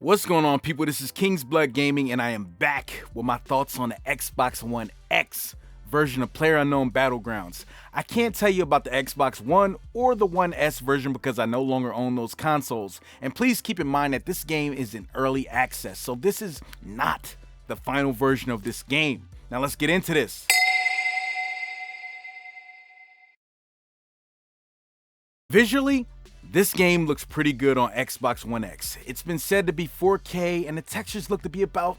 What's going on, people? This is KingsBloodGaming, and I am back with my thoughts on the Xbox One X version of PlayerUnknown's Battlegrounds. I can't tell you about the Xbox One or the One S version because I no longer own those consoles. And please keep in mind that this game is in early access, so this is not the final version of this game. Now let's get into this. Visually, this game looks pretty good on Xbox One X. It's been said to be 4K and the textures look to be about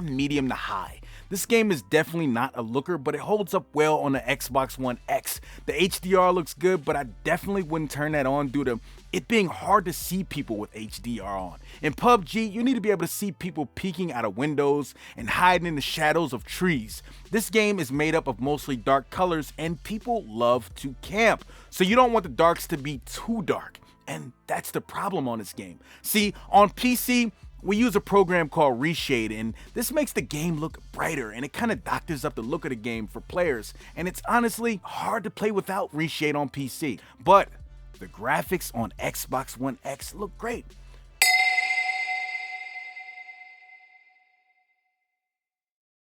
medium to high. This game is definitely not a looker, but it holds up well on the Xbox One X. The HDR looks good, but I definitely wouldn't turn that on due to it being hard to see people with HDR on. In PUBG, you need to be able to see people peeking out of windows and hiding in the shadows of trees. This game is made up of mostly dark colors and people love to camp, so you don't want the darks to be too dark. And that's the problem on this game. See, on PC, we use a program called Reshade, and this makes the game look brighter, and it kind of doctors up the look of the game for players, and it's honestly hard to play without Reshade on PC. But the graphics on Xbox One X look great.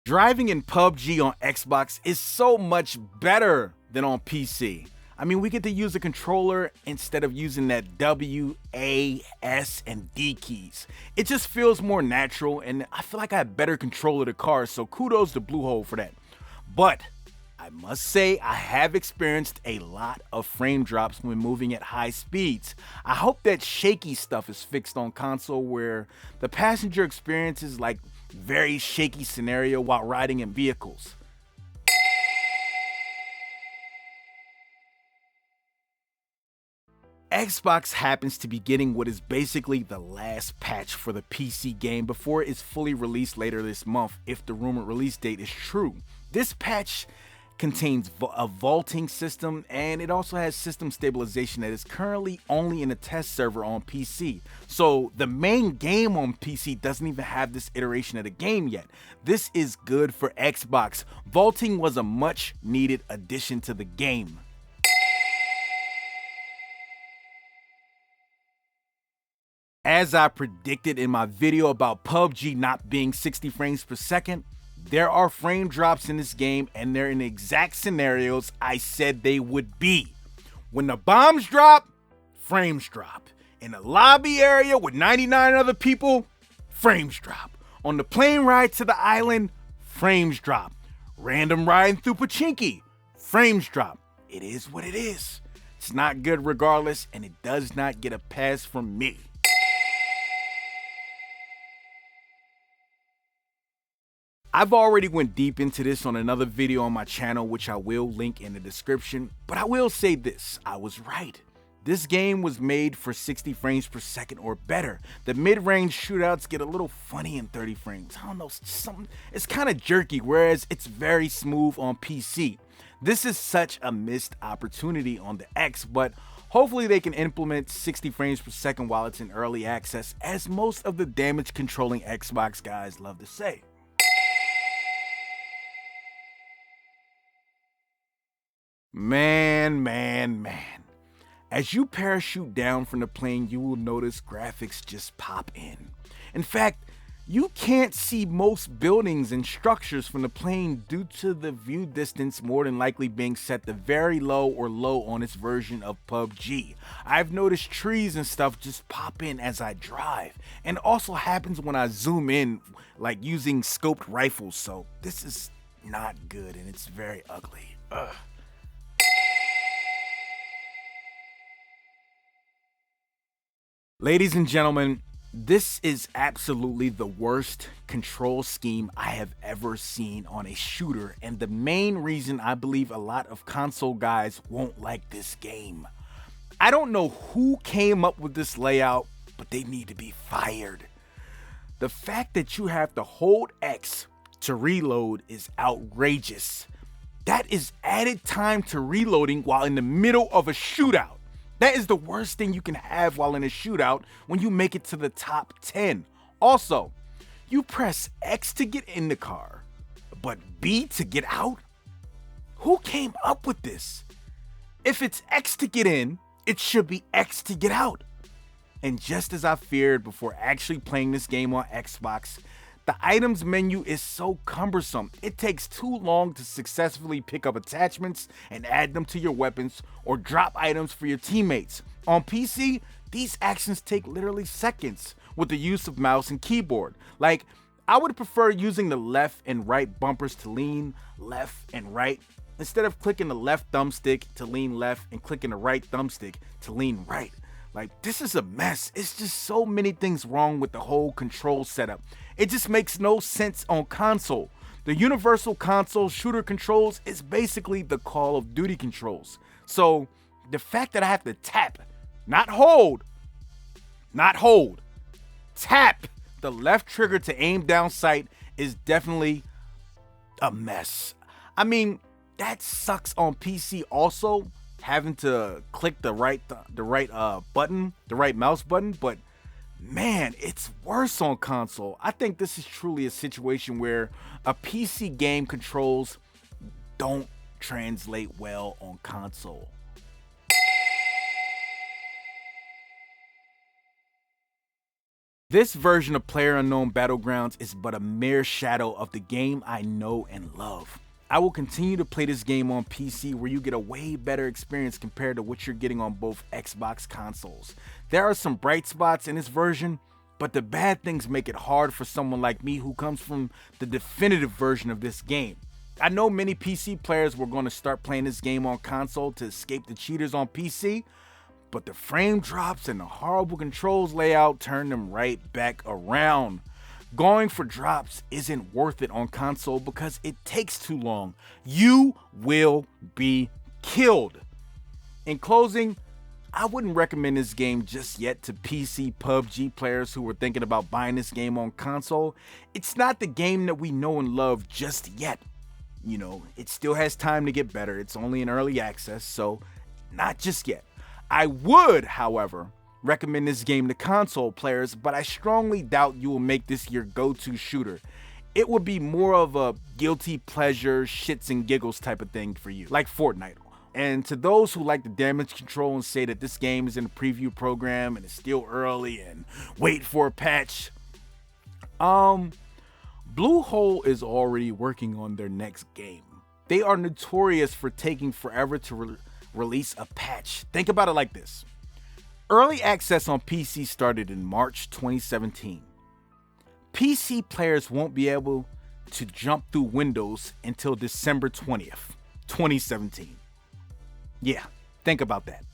Driving in PUBG on Xbox is so much better than on PC. I mean, we get to use a controller instead of using that W, A, S, and D keys. It just feels more natural, and I feel like I have better control of the car, so kudos to Bluehole for that. But I must say I have experienced a lot of frame drops when moving at high speeds. I hope that shaky stuff is fixed on console where the passenger experiences like very shaky scenario while riding in vehicles. Xbox happens to be getting what is basically the last patch for the PC game before it's fully released later this month, if the rumored release date is true. This patch contains a vaulting system, and it also has system stabilization that is currently only in a test server on PC. So the main game on PC doesn't even have this iteration of the game yet. This is good for Xbox. Vaulting was a much needed addition to the game. As I predicted in my video about PUBG not being 60 frames per second, there are frame drops in this game, and they're in the exact scenarios I said they would be. When the bombs drop, frames drop. In the lobby area with 99 other people, frames drop. On the plane ride to the island, frames drop. Random riding through Pachinki, frames drop. It is what it is. It's not good regardless, and it does not get a pass from me. I've already went deep into this on another video on my channel, which I will link in the description, but I will say this, I was right. This game was made for 60 frames per second or better. The mid-range shootouts get a little funny in 30 frames. I don't know, it's kind of jerky, whereas it's very smooth on PC. This is such a missed opportunity on the X, but hopefully they can implement 60 frames per second while it's in early access, as most of the damage controlling Xbox guys love to say. Man. As you parachute down from the plane, you will notice graphics just pop in. In fact, you can't see most buildings and structures from the plane due to the view distance more than likely being set to very low or low on its version of PUBG. I've noticed trees and stuff just pop in as I drive, and it also happens when I zoom in, like using scoped rifles, so this is not good and it's very ugly. Ugh. Ladies and gentlemen, this is absolutely the worst control scheme I have ever seen on a shooter, and the main reason I believe a lot of console guys won't like this game. I don't know who came up with this layout, but they need to be fired. The fact that you have to hold X to reload is outrageous. That is added time to reloading while in the middle of a shootout. That is the worst thing you can have while in a shootout when you make it to the top 10. Also, you press X to get in the car, but B to get out? Who came up with this? If it's X to get in, it should be X to get out. And just as I feared before actually playing this game on Xbox, the items menu is so cumbersome. It takes too long to successfully pick up attachments and add them to your weapons or drop items for your teammates. On PC, these actions take literally seconds with the use of mouse and keyboard. Like, I would prefer using the left and right bumpers to lean left and right instead of clicking the left thumbstick to lean left and clicking the right thumbstick to lean right. Like, this is a mess. It's just so many things wrong with the whole control setup. It just makes no sense on console. The universal console shooter controls is basically the Call of Duty controls. So the fact that I have to tap, not hold, tap the left trigger to aim down sight is definitely a mess. I mean, that sucks on PC also, having to click the right mouse button, but man, it's worse on console. I think this is truly a situation where a PC game controls don't translate well on console. This version of PlayerUnknown Battlegrounds is but a mere shadow of the game I know and love. I will continue to play this game on PC where you get a way better experience compared to what you're getting on both Xbox consoles. There are some bright spots in this version, but the bad things make it hard for someone like me who comes from the definitive version of this game. I know many PC players were going to start playing this game on console to escape the cheaters on PC, but the frame drops and the horrible controls layout turn them right back around. Going for drops isn't worth it on console because it takes too long. You will be killed. In closing, I wouldn't recommend this game just yet to PC PUBG players who were thinking about buying this game on console. It's not the game that we know and love just yet. You know, it still has time to get better. It's only in early access, so not just yet. I would, however, recommend this game to console players, but I strongly doubt you will make this your go-to shooter. It would be more of a guilty pleasure, shits and giggles type of thing for you, like Fortnite. And to those who like the damage control and say that this game is in a preview program and it's still early and wait for a patch, Bluehole is already working on their next game. They are notorious for taking forever to release a patch. Think about it like this. Early access on PC started in March 2017. PC players won't be able to jump through Windows until December 20th, 2017. Yeah, think about that.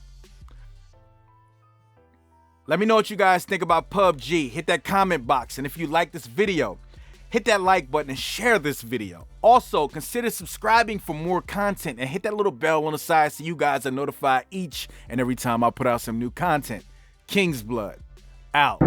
Let me know what you guys think about PUBG. Hit that comment box, and if you like this video, hit that like button and share this video. Also, consider subscribing for more content and hit that little bell on the side so you guys are notified each and every time I put out some new content. KingsBlood, out.